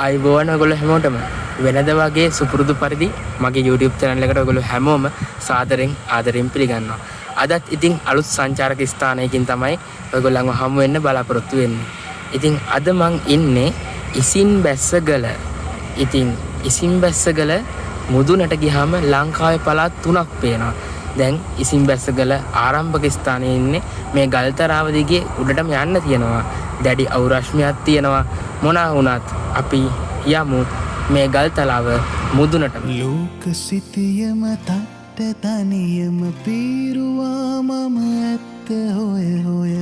ආයුබෝවන් ඔයගොල්ලෝ හැමෝටම වෙනද වගේ සුපුරුදු පරිදි මගේ YouTube channel එකට ඔයගොල්ලෝ හැමෝම සාදරෙන් ආදරෙන් පිළිගන්නවා. අදත් ඉතින් අලුත් සංචාරක ස්ථානයකින් තමයි ඔයගොල්ලන්ව හමු වෙන්න බලාපොරොත්තු වෙන්නේ. ඉතින් අද මං ඉන්නේ ඉසින් බැස්සගල. ඉතින් ඉසින් බැස්සගල මුදුනට ගියාම ලංකාවේ පළාත් 3ක් පේනවා. දැන් ඉසින් බැස්සගල ආරම්භක ස්ථානයේ ඉන්නේ. මේ ගල්තරාව දිගේ උඩටම යන්න තියෙනවා. දැඩි අවුරශ්මියක් තියෙනවා. මොනවා වුණත් අපි යමු මේ ගල්තලාව මුදුනට. ලෝක සිතියම තට්ට තනියම පීරුවා මම ඇත්ත හොය හොය.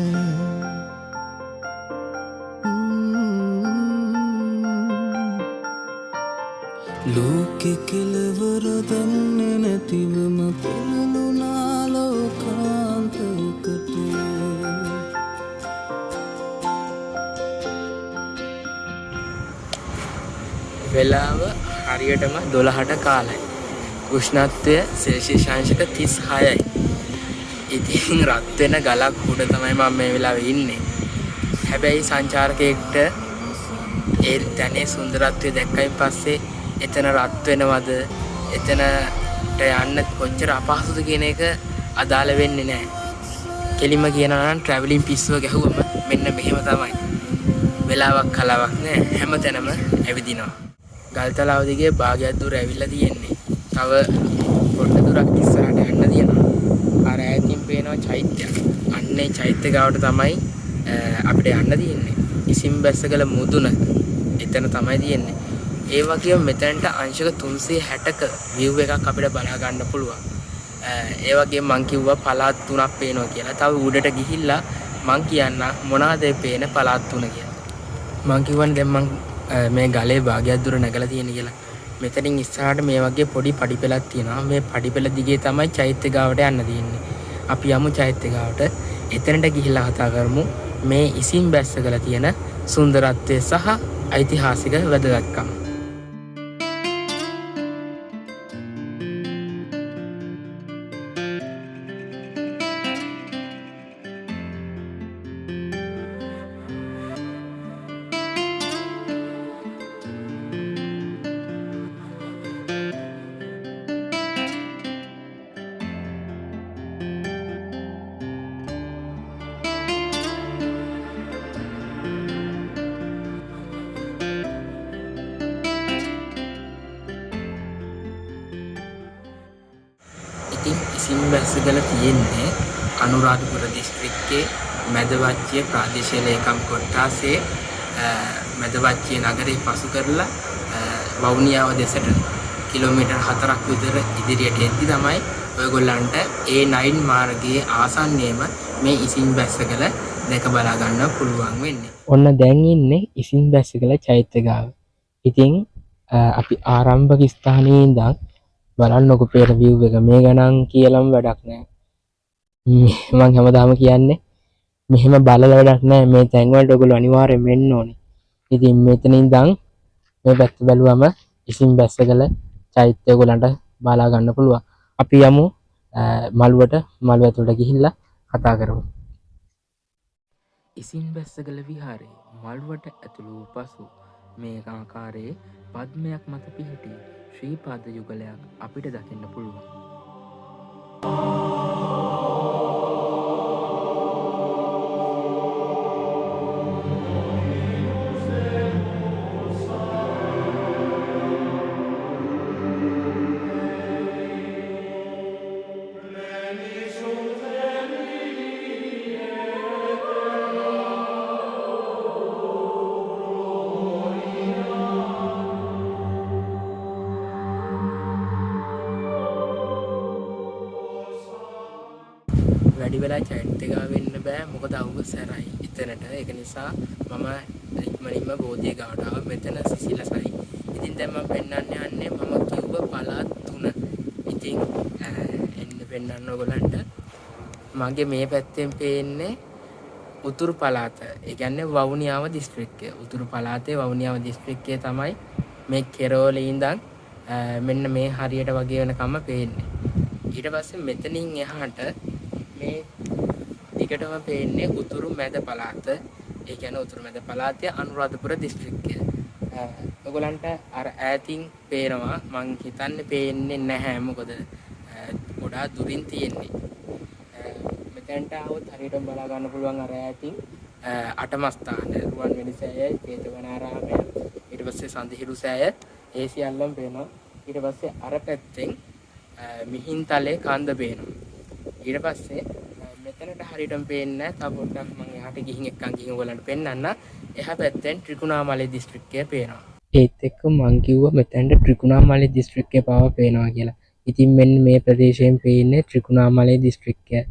ලෝකෙ කෙලවර දන්නේ නැතිවම පෙළුණා ලෝකාන්තයකට. වෙලාව හරියටම 12ට කාලයි. උෂ්ණත්වය සෙල්සියස් අංශක 36යි. ඉතින් රත් වෙන ගලක් උඩ තමයි මම මේ වෙලාවේ ඉන්නේ. හැබැයි සංචාරකයෙක්ට ඒ තැනේ සුන්දරත්වය දැක්කයින් පස්සේ එතන රත් වෙනවද එතනට යන්න කොච්චර අපහසුද කියන එක අදාළ වෙන්නේ නැහැ. කෙලිම කියනවා නම් ට්‍රැවලින් පිස්සුව ගැහුවම මෙන්න මෙහෙම තමයි. වෙලාවක් කලාවක් නැහැ. හැමතැනම ඇවිදිනවා. ගල්තලාව දිගේ භාගයක් දුර ඇවිල්ලා තියෙන්නේ. තව පොඩ්ඩ දුරක් ඉස්සරහට යන්න තියෙනවා. අර ඈතින් පේනවා චෛත්‍යයක්. අන්නේ චෛත්‍ය ගාවට තමයි අපිට යන්න තියෙන්නේ. ඉසින් බැස්සගල මුදුන එතන තමයි තියෙන්නේ. ඒ වගේම මෙතනට අංශක 360ක view එකක් අපිට බලා ගන්න පුළුවන්. ඒ වගේම මං කිව්වා පළාත් 3ක් පේනවා කියලා. තව උඩට ගිහිල්ලා මං කියන්න මොනවද පේන පළාත් 3 කියලා. මං කියවනේ දැන් මං මේ ගලේ භාගයක් දුර නැගලා තියෙන කියලා. මෙතනින් ඉස්සරහට මේ වගේ පොඩි පඩිපෙළක් තියෙනවා. මේ පඩිපෙළ දිගේ තමයි චෛත්‍ය ගාවට යන්න තියෙන්නේ. අපි යමු චෛත්‍ය ගාවට. එතනට ගිහිල්ලා කතා කරමු මේ ඉසින් බැස්සගල තියෙන සුන්දරත්වය සහ ඓතිහාසික වැදගත්කම. ඉසින් බැස්සගල තියෙන්නේ අනුරාධපුර දිස්ත්‍රික්කයේ මැදවච්චිය ප්‍රාදේශීය ලේකම් කොට්ටාසේ මැදවච්චිය නගරේ පසු කරලා වවුනියාව දෙසට කිලෝමීටර් 4ක් විතර ඉදිරියට එද්දි තමයි ඔයගොල්ලන්ට A9 මාර්ගයේ ආසන්නයේම මේ ඉසින් බැස්සගල දැක බලා ගන්න පුළුවන් වෙන්නේ. ඔන්න දැන් ඉන්නේ ඉසින් බැස්සගල චෛත්‍ය ගාව. ඉතින් අපි ආරම්භක ස්ථානයේ ඉඳන් බලන්නකො පෙර view එක. මේ ගණන් කියලාම වැඩක් නැහැ. මම හැමදාම කියන්නේ මෙහෙම බලලා වැඩක් නැහැ. මේ තැන් වලට ඔයගොල්ලෝ අනිවාර්යයෙන් වෙන්න ඕනේ. ඉතින් මෙතන ඉඳන් මේ පැත්ත බැලුවම ඉසින් බැස්සගල චෛත්‍ය ඔයගොල්ලන්ට බලා ගන්න පුළුවන්. අපි යමු මළුවට. මළුව ඇතුළට ගිහිල්ලා කතා කරමු. ඉසින් බැස්සගල විහාරයේ මළුවට ඇතුළු වූ පසු මේ ආකාරයේ පද්මයක් මත පිහිටි ශ්‍රී පාද යුගලයක් අපිට දකින්න පුළුවන්. වැඩි වෙලා චෛත්‍ය ගාව වෙන්න බෑ. මොකද අවුව සැරයි එතනට. ඒක නිසා මම ඉක්මනින්ම බෝධිය ගාවට ආවා. මෙතන සිසිලසයි. ඉතින් දැන් මම පෙන්වන්න යන්නේ මම කිව්ව පළාත් 3. ඉතින් එන්න පෙන්වන්න ඕගලන්ට. මගේ මේ පැත්තෙන් පේන්නේ උතුරු පළාත. ඒ කියන්නේ වවුනියාව දිස්ත්‍රික්කය. උතුරු පළාතේ වවුනියාව දිස්ත්‍රික්කය තමයි මේ කෙරෝලේ ඉඳන් මෙන්න මේ හරියට වගේ වෙනකම්ම පේන්නේ. ඊට පස්සේ මෙතනින් එහාට මේ දිගටම පේන්නේ උතුරු මැද පළාත. ඒ කියන්නේ උතුරු මැද පළාතේ අනුරාධපුර දිස්ත්‍රික්කය. ඔයගොල්ලන්ට අර ඈතින් පේනවා මං හිතන්නේ පේන්නේ නැහැ මොකද ගොඩාක් දුරින් තියෙන්නේ. මෙතෙන්ට આવොත් හරියටම බලා ගන්න පුළුවන් අර ඈතින් අටම ස්ථාන රුවන්වැලි සෑය, ජේතවනාරාමය, ඊට පස්සේ සඳහිරු සෑය ඒ සියල්ලම පේනවා. ඊට පස්සේ අර පැත්තෙන් මිහින්තලේ කන්ද පේනවා. ඊට පස්සේ මෙතනට හරියටම පේන්නේ නැහැ. තව පොඩ්ඩක් මම එහාට ගිහින් ඔයගොල්ලන්ට පෙන්නන්න. එහා පැත්තෙන් ත්‍රිකුණාමලය දිස්ත්‍රික්කය පේනවා. ඒත් එක්ක මං කිව්වා මෙතනට ත්‍රිකුණාමලය දිස්ත්‍රික්කය පාව පේනවා කියලා. ඉතින් මෙන්න මේ ප්‍රදේශයෙන් පේන්නේ ත්‍රිකුණාමලය දිස්ත්‍රික්කය.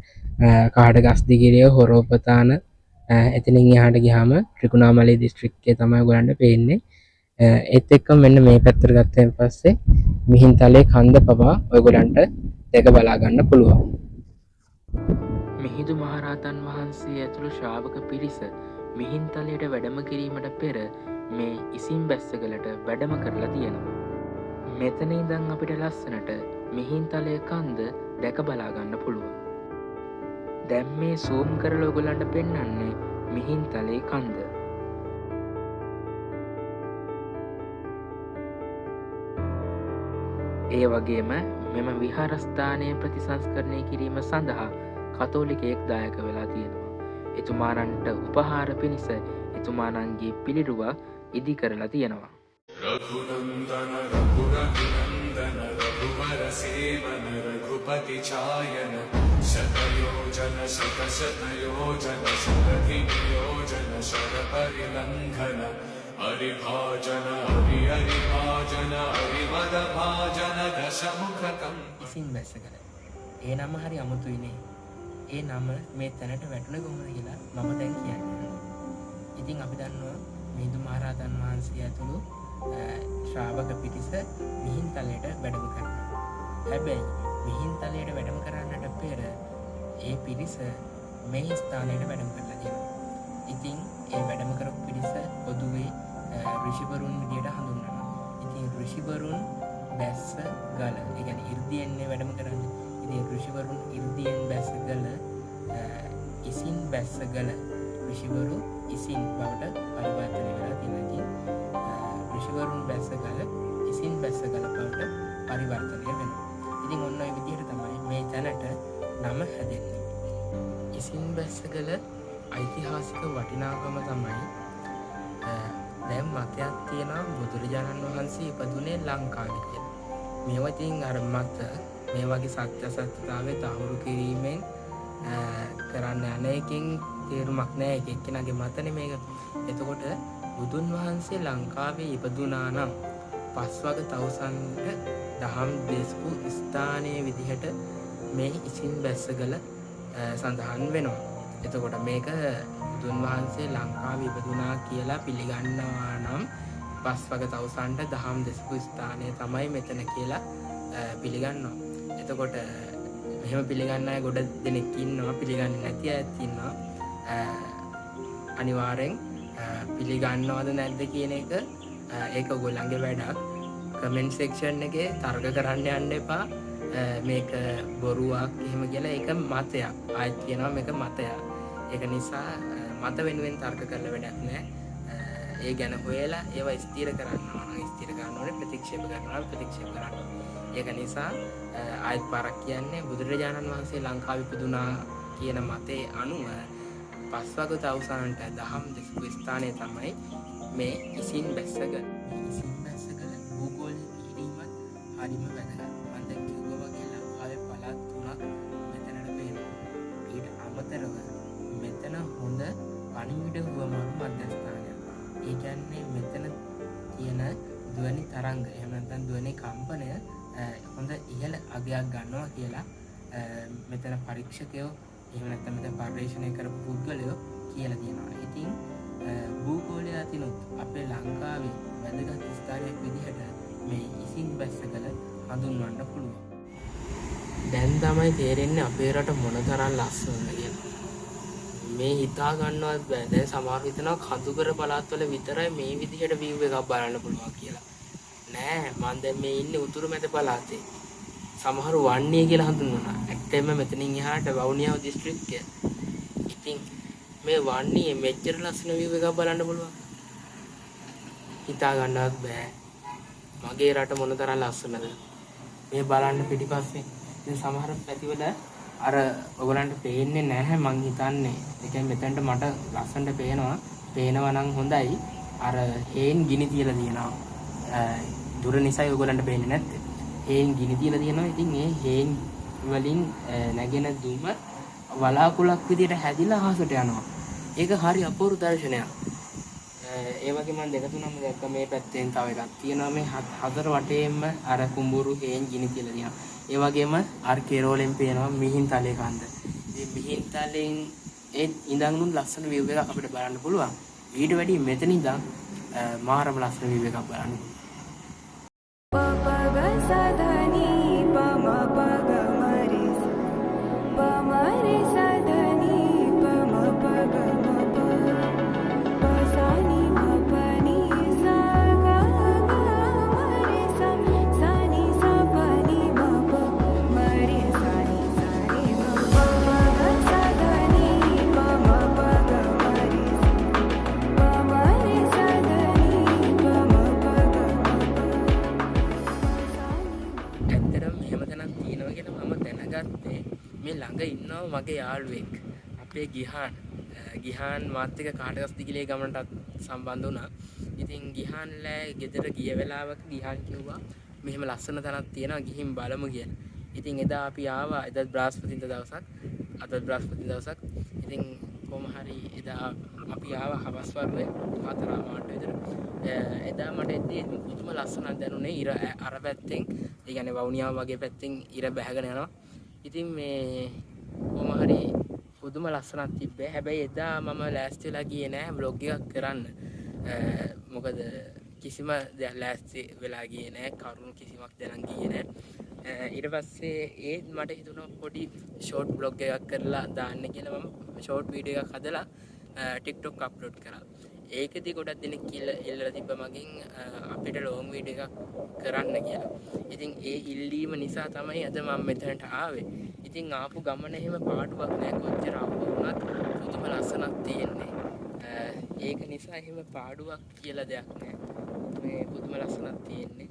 කාඩගස්දිගිරිය, හොරෝපතාන එතනින් එහාට ගියාම ත්‍රිකුණාමලය දිස්ත්‍රික්කය තමයි ඔයගොල්ලන්ට පේන්නේ. ඒත් එක්ක මෙන්න මේ පැත්තට ගත්තයින් පස්සේ මිහින්තලේ කන්ද පවා ඔයගොල්ලන්ට දැක බලා ගන්න පුළුවන්. මිහිඳු මහරහතන් වහන්සේ ඇතුළු ශ්‍රාවක පිරිස මිහින්තලයට වැඩම කිරීමට පෙර මේ ඉසින් බැස්සගලට වැඩම කරලා තියෙනවා. මෙතන ඉඳන් අපිට ලස්සනට මිහින්තලය කන්ද දැක බලා ගන්න පුළුවන්. දැන් මේ සූම් කරලා ඔයගොල්ලන්ට පෙන්වන්නේ මිහින්තලේ කන්ද. ඒ වගේම මෙම විහාරස්ථානය ප්‍රතිසංස්කරණය කිරීම සඳහා කතෝලිකයෙක් දායක වෙලා තියෙනවා. එතුමානන්ට උපහාර පිණිස එතුමානන්ගේ පිළිරුවක් ඉදි කරලා තියෙනවා. रघुनंदन रघुरघुनंदन रघुवर सेवन रघुपति चायन शतयोजन शतशतयोजन शतधियोजन शरपरिलंघन हरिभाजन हरिभाजन हरिमदभाजन दशमुखकं ඉසින් බැස්සගල. ඒ නම හරි අමුතුයිනේ. ඒ නම මේ තැනට වැටුණේ කොහොමද කියලා මම දැන් කියන්නේ. ඉතින් අපි දන්නවා මිහිඳු මහරහතන් වහන්සේ ඇතුළු ශ්‍රාවක පිරිස මිහින්තලයට වැඩම කරනවා. හැබැයි මිහින්තලයට වැඩම කරන්නට පෙර ඒ පිරිස මේ ස්ථානයට වැඩම කරලා තියෙනවා. ඉතින් ඒ වැඩම කරපු පිරිස පොදුවේ ඍෂිවරුන් විදියට හඳුන්වනවා. ඉතින් ඍෂිවරුන් බැස්ස ගල, ඒ කියන්නේ 이르දියෙන්නේ වැඩම කරන්නේ. ඉතින් ඍෂිවරුන් 이르දියෙන් බැස්ස ගල ඉසින් බැස්ස ගල ඍෂිවරු ඉසින් බවට පරිවර්තනය වෙලා තියෙනවා. ඍෂිවරුන් බැස්ස ගල ඉසින් බැස්ස ගල බවට පරිවර්තනය වෙනවා. ඉතින් ඔන්න ඔය විදිහට තමයි මේ තැනට නම හැදෙන්නේ. ඉසින් බැස්ස ගල ඓතිහාසික වටිනාකම තමයි දැන් මතයක් තියෙනවා බුදුරජාණන් වහන්සේ ඉපදුනේ ලංකාවේ කියලා. මේවා ඉතින් අර මත මේ වගේ සත්‍ය සත්‍යතාවයේ තහවුරු කිරීමෙන් කරන්න යන එකකින් තේරුමක් නැහැ. එක එක්කෙනාගේ මතනේ මේක. එතකොට බුදුන් වහන්සේ ලංකාවේ ඉපදුනා නම් පස්වග තවුසන්ට දහම් දේශපු ස්ථානයේ විදිහට මේ ඉසින් බැස්සගල සඳහන් වෙනවා. එතකොට මේක බුදුන් වහන්සේ ලංකාවේ ඉපදුනා කියලා පිළිගන්නවා නම් පස්වග තවුසන්ට දහම් දේශපු ස්ථානය තමයි මෙතන කියලා පිළිගන්නවා. එතකොට මෙහෙම පිළිගන්න අය ගොඩ දෙනෙක් ඉන්නවා, පිළිගන්නේ නැති අයත් ඉන්නවා. අනිවාර්යෙන් පිළිගන්නවද නැද්ද කියන එක ඒක ඔයගොල්ලන්ගේ වැඩක්. කමෙන්ට් සෙක්ෂන් එකේ තර්ක කරන්න යන්න එපා. මේක බොරුවක් එහෙම කියලා. ඒක මතයක්. ආයෙත් කියනවා මේක මතයක්. ඒක නිසා මත වෙනුවෙන් තර්ක කරලා වැඩක් නැහැ. ඒ ගැන හොයලා ඒවා ස්ථිර කරනවා නම් ස්ථිර කරන්න ඕනේ, ප්‍රතික්ෂේප කරනවා නම් ප්‍රතික්ෂේප කරන්න. ඒක නිසා ආයෙත් පාරක් කියන්නේ බුදුරජාණන් වහන්සේ ලංකාවේ ඉපදුනා කියන මතේ අනුව පස්වග තවුසන්ට දහම් දෙසපු ස්ථානය තමයි මේ ඉසින් බැස්සගල. ඉසින් බැස්සගල භූගෝලීය කිරීමත් හරිම වැදගත්. මම දැන් කිව්වා වගේ ලංකාවේ පළාත් තුනක් මෙතනට පේනවා. ඊට අමතරව මෙතන හොඳ පණිවිඩ හුවමාරු මධ්‍යස්ථානයක්. ඒ කියන්නේ මෙතන තියෙන ධ්වනි තරංග එහෙම නැත්නම් ධ්වනි කම්පනය හොඳ ඉහළ අගයක් ගන්නවා කියලා මෙතන පරීක්ෂකයෝ එහෙම නැත්නම් මෙතන පර්යේෂණය කරපු පුද්ගලයෝ කියලා තියෙනවා. ඉතින් භූගෝලය අතිනුත් අපේ ලංකාවේ වැදගත් ස්ථානයක් විදිහට මේ ඉසින් බැස්සගල හඳුන්වන්න පුළුවන්. දැන් තමයි තේරෙන්නේ අපේ රට මොනතරම් ලස්සනද කියලා. මේ හිතා ගන්නවත් බෑ. දැන් සමහර හිතනවා කඳුකර පළාත්වල විතරයි මේ විදිහට view එකක් බලන්න පුළුවන් කියලා. නෑ, මම දැන් මේ ඉන්නේ උතුරු මැද පළාතේ. සමහරු වන්නේ කියලා හඳුන්වනවා. ඇත්තෙන්ම මෙතනින් එහාට වවුනියාව දිස්ත්‍රික්කය. ඉතින් මේ වන්නේ මෙච්චර ලස්සන view එකක් බලන්න පුළුවන්. හිතා ගන්නවත් බෑ. මගේ රට මොනතරම් ලස්සනද මේ බලන්න පිටිපස්සේ. ඉතින් සමහර පැතිවල අර ඔයගලන්ට පේන්නේ නැහැ මං හිතන්නේ. ඒ කියන්නේ මෙතනට මට ලස්සනට පේනවා නම් හොඳයි. අර හේන් ගිනි තියලා තියෙනවා. දුර නිසා ඔයගලන්ට පේන්නේ නැත්තේ. හේන් ගිනි තියලා තියෙනවා. ඉතින් මේ හේන් වලින් නැගෙන දුම වලාකුලක් විදියට හැදිලා අහසට යනවා. ඒක හරි අපූර්ව දර්ශනයක්. ඒ වගේ මම දෙක තුනම දැක්ක මේ පැත්තෙන් තව එකක් තියෙනවා. මේ හතර වටේම අර කුඹුරු හේන් ගිනි තියලා තියෙනවා. ඒ වගේම අර කෙරෝලෙන් පේනවා මිහින්තලේ කන්ද. මේ මිහින්තලෙන් ඒ ඉඳන් උන් ලස්සන view එකක් අපිට බලන්න පුළුවන්. ඊට වැඩි මෙතන ඉඳන් මාරම ලස්සන view එකක් බලන්න පුළුවන්. මේ ළඟ ඉන්නවා මගේ යාළුවෙක් අපේ ගිහාන් මාත් එක්ක කාටගස් දිගිලේ ගමනටත් සම්බන්ධ වුණා. ඉතින් ගිහාන්ලා ගෙදර ගිය වෙලාවක ගිහාන් කිව්වා මෙහෙම ලස්සන තැනක් තියෙනවා ගිහින් බලමු කියලා. ඉතින් එදා අපි ආවා. එදා බ්‍රහස්පතින්දා දවසක්. අද බ්‍රහස්පති දවසක්. ඉතින් කොහොම හරි එදා අපි ආවා හවස් වරුවේ 4:00 විතර. එදා මට එද්දී පුදුම ලස්සනක් දැනුනේ. ඉර අර පැත්තෙන් ඒ කියන්නේ වවුනියාව වගේ පැත්තෙන් ඉර බැහැගෙන යනවා. ඉතින් මේ කොහොම හරි පුදුම ලස්සනක් තිබ්බේ. හැබැයි එදා මම ලෑස්ති වෙලා ගියේ නෑ vlog එකක් කරන්න. මොකද කිසිම ලෑස්ති වෙලා ගියේ නෑ. කරුණු කිසිමක් දැනන් ගියේ නෑ. ඊට පස්සේ මට හිතුණා පොඩි ෂෝට් vlog එකක් කරලා දාන්න කියලා මම ෂෝට් වීඩියෝ එකක් හදලා TikTok අප්ලෝඩ් කරා. ඒකෙදි ගොඩක් දෙනෙක් ඉල්ලලා තිබ්බ මගෙන් අපිට ලොං වීඩියෝ එකක් කරන්න කියලා. ඉතින් ඒ ඉල්ලීම නිසා තමයි අද මම මෙතනට ආවේ. ඉතින් ආපු ගමන එහෙම පාඩුවක් නෑ. කොච්චර ආපු වුණත් පුදුම ලස්සනක් තියෙන්නේ. ඒක නිසා එහෙම පාඩුවක් කියලා දෙයක් නෑ. මේ පුදුම ලස්සනක් තියෙන්නේ.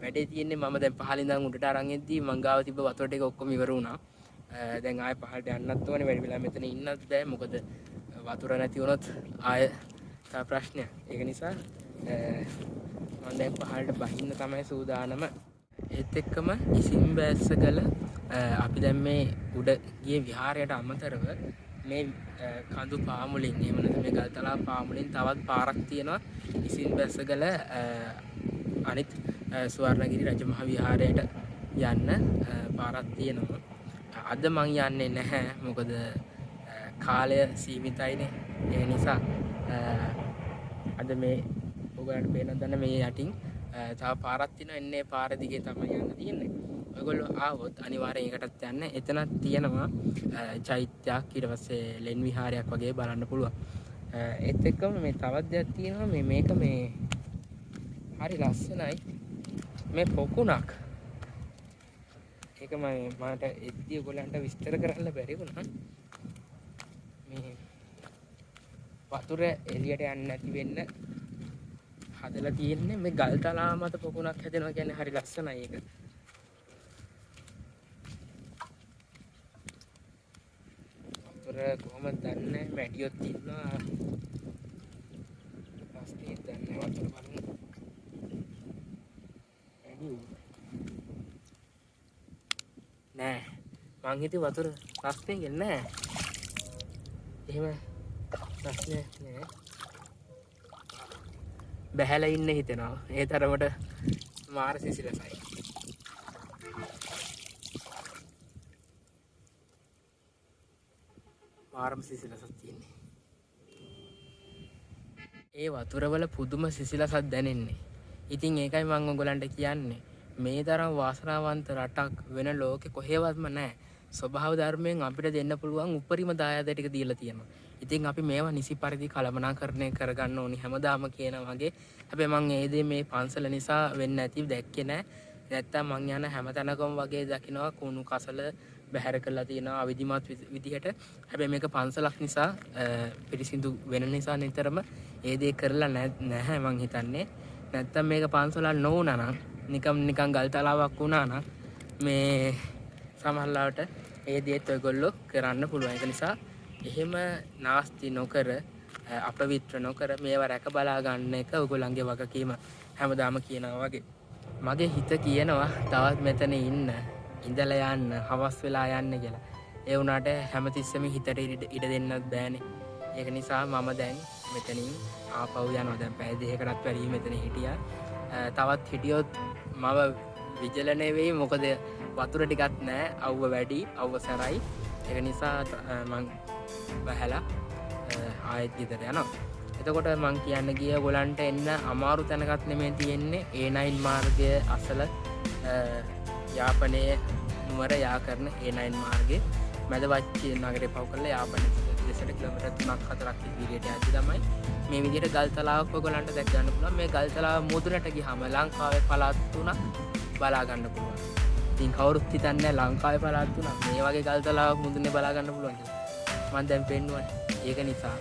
වැඩේ තියෙන්නේ මම දැන් පහළ ඉඳන් උඩට අරන් එද්දී මං ගාව තිබ්බ වතුර ටික ඔක්කොම ඉවර වුණා. දැන් ආයෙ පහළට යන්නත් ඕනේ. වැඩි වෙලා මෙතන ඉන්නත් බෑ. මොකද වතුර නැති වුණොත් ආයෙ තා ප්‍රශ්නයක්. ඒක නිසා මම දැන් පහළට බහින්න තමයි සූදානම. ඒත් එක්කම ඉසින්බෑස්සගල අපි දැන් මේ උඩ ගියේ විහාරයට අමතරව මේ කඳු පාමුලින් එහෙම නැත්නම් මේ ගල්තලා පාමුලින් තවත් පාරක් තියෙනවා. ඉසින්බෑස්සගල අනිත් ස්වර්ණගිරි රජමහා විහාරයට යන්න පාරක් තියෙනවා. අද මං යන්නේ නැහැ. මොකද කාලය සීමිතයිනේ. ඒ නිසා අද මේ ඔයගලන්ට පේනවද දන්න මේ යටින් තව පාරක් තියෙනවා. එන්නේ පාර දිගේ තමයි යන්න තියෙන්නේ. ඔයගොල්ලෝ ආවොත් අනිවාර්යෙන් ඒකටත් යන්න. එතනක් තියෙනවා චෛත්‍යයක්. ඊට පස්සේ ලෙන් විහාරයක් වගේ බලන්න පුළුවන්. ඒත් එක්කම මේ තවත් දෙයක් තියෙනවා. මේක මේ හරි ලස්සනයි. මේ පොකුණක්. ඒක මට එද්දී ඔයගලන්ට විස්තර කරන්න බැරි වුණා. මේ වතුර එළියට යන්නේ නැති වෙන්න හදලා තියෙන්නේ. මේ ගල් තලා මත පොකුණක් හැදෙනවා කියන්නේ හරි ලස්සනයි ඒක. වතුර කොහොමද දන්නේ? මැඩියොත් ඉන්නවා. රස්තිය දන්නේ වතුර බලමු. මැඩියෝ නෑ. මං හිතුවේ වතුර රස්තිය කියන්නේ නෑ. එහෙම ප්‍රශ්නයක් නෑ. බැහැලා ඉන්න හිතෙනවා. ඒ තරමට මාර සිසිලසයි. මාරම සිසිලසක් තියෙන්නේ. ඒ වතුරවල පුදුම සිසිලසක් දැනෙන්නේ. ඉතින් ඒකයි මම ඔයගලන්ට කියන්නේ මේ තරම් වාසනාවන්ත රටක් වෙන ලෝකෙ කොහෙවත්ම නැහැ. ස්වභාව ධර්මයෙන් අපිට දෙන්න පුළුවන් උපරිම දායාද ටික දීලා තියෙනවා. ඉතින් අපි මේවා නිසි පරිදි කළමනාකරණය කරගන්න ඕනි හැමදාම කියන වගේ. හැබැයි මම ඒ දේ මේ පන්සල නිසා වෙන්නේ නැති දැක්කේ නැහැ. නැත්තම් මං යන හැම තැනකම වගේ දකින්නවා කුණු කසල බැහැර කරලා තියෙනවා අවිධිමත් විදිහට. හැබැයි මේක පන්සලක් නිසා පිරිසිදු වෙන නිසා නිතරම ඒ දේ කරලා නැහැ මං හිතන්නේ. නැත්තම් මේක පන්සලක් නොවුණා නම් නිකන් ගල් තලාවක් වුණා නම් මේ සමහරවිට ඒ දේත් ඔයගොල්ලෝ කරන්න පුළුවන්. ඒක නිසා එහෙම නාස්ති නොකර අපවිත්‍ර නොකර මේවා රැක බලා ගන්න එක ඔයගොල්ලන්ගේ වගකීම. හැමදාම කියනවා වගේ මගේ හිත කියනවා තවත් මෙතන ඉඳලා යන්න, හවස් වෙලා යන්න කියලා. ඒ වුණාට හැමතිස්සෙම හිතට ඉඩ දෙන්නත් බෑනේ. ඒක නිසා මම දැන් මෙතනින් ආපහු යනවා. දැන් පැය දෙකකටත් වැඩි මෙතන හිටියා. තවත් හිටියොත් මම විජලනේ වෙයි. මොකද වතුර ටිකක් නැහැ, අවුව වැඩි, අවුව සැරයි. ඒක නිසා මං බහැලා ආයෙත් ගෙදර යනවා. එතකොට මං කියන්න ගිය ඔයගොල්ලන්ට එන්න අමාරු තැනකට නෙමෙයි තියෙන්නේ. A9 මාර්ගය අසල යාපනයේ නුවර යා කරන A9 මාර්ගයේ මැද වච්චි නගරේ පව කරලා යාපනයේ දෙසට කිලෝමීටර් 3-4ක් ඉදිරියට යද්දි තමයි මේ විදිහට ගල් තලාවක් ඔයගොල්ලන්ට දැක් ගන්න පුළුවන්. මේ ගල් තලාව මුදුනට ගියාම ලංකාවේ පළාත් 3ක් බලා ගන්න පුළුවන්. ඉතින් කවුරුත් හිතන්නේ ලංකාවේ පළාත් 3ක් මේ වගේ ගල් තලාවක් මුදුනේ බලා ගන්න පුළුවන් කියලා. මම දැන් පෙන්නුවනේ. ඒක නිසා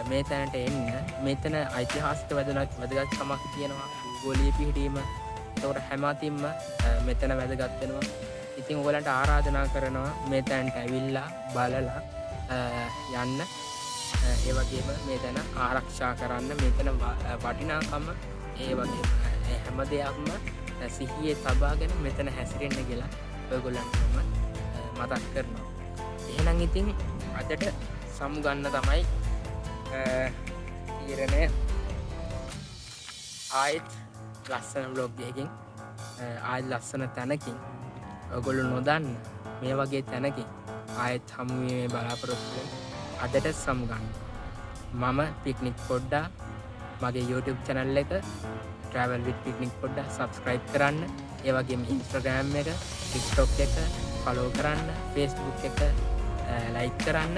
මේ තැනට එන්න. මෙතන ඓතිහාසික වැදගත්කමක් තියෙනවා. භූගෝලීය පිහිටීම. ඒකට හැම අතින්ම මෙතන වැදගත් වෙනවා. ඉතින් ඔයගලන්ට ආරාධනා කරනවා මේ තැනට ඇවිල්ලා බලලා යන්න. ඒ වගේම මේ තැන ආරක්ෂා කරන්න. මෙතන වටිනාකම ඒ වගේම හැම දෙයක්ම සිහියේ තබාගෙන මෙතන හැසිරෙන්න කියලා ඔයගොල්ලන්ට මතක් කරනවා. එහෙනම් ඉතින් අදට සමුගන්න තමයි තීරණය. ආයෙත් ලස්සන බ්ලොග් එකකින් ආයෙත් ලස්සන තැනකින් ඔයගොල්ලෝ නොදන්න මේ වගේ තැනකින් ආයෙත් හමු වීමේ බලාපොරොත්තු වෙන. අදට සමුගන්න. මම පික්නික් පොඩ්ඩා මගේ YouTube channel එක travel with picnic පොඩ්ඩා subscribe කරන්න. ඒ වගේම Instagram එක, TikTok එක follow කරන්න, Facebook එක like කරන්න.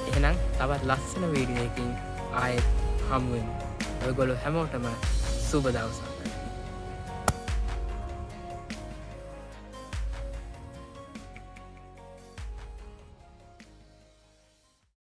එහෙනම් තවත් ලස්සන වීඩියෝ එකකින් ආයෙත් හමු වෙමු. ඔයගොල්ලෝ හැමෝටම සුබ දවසක්.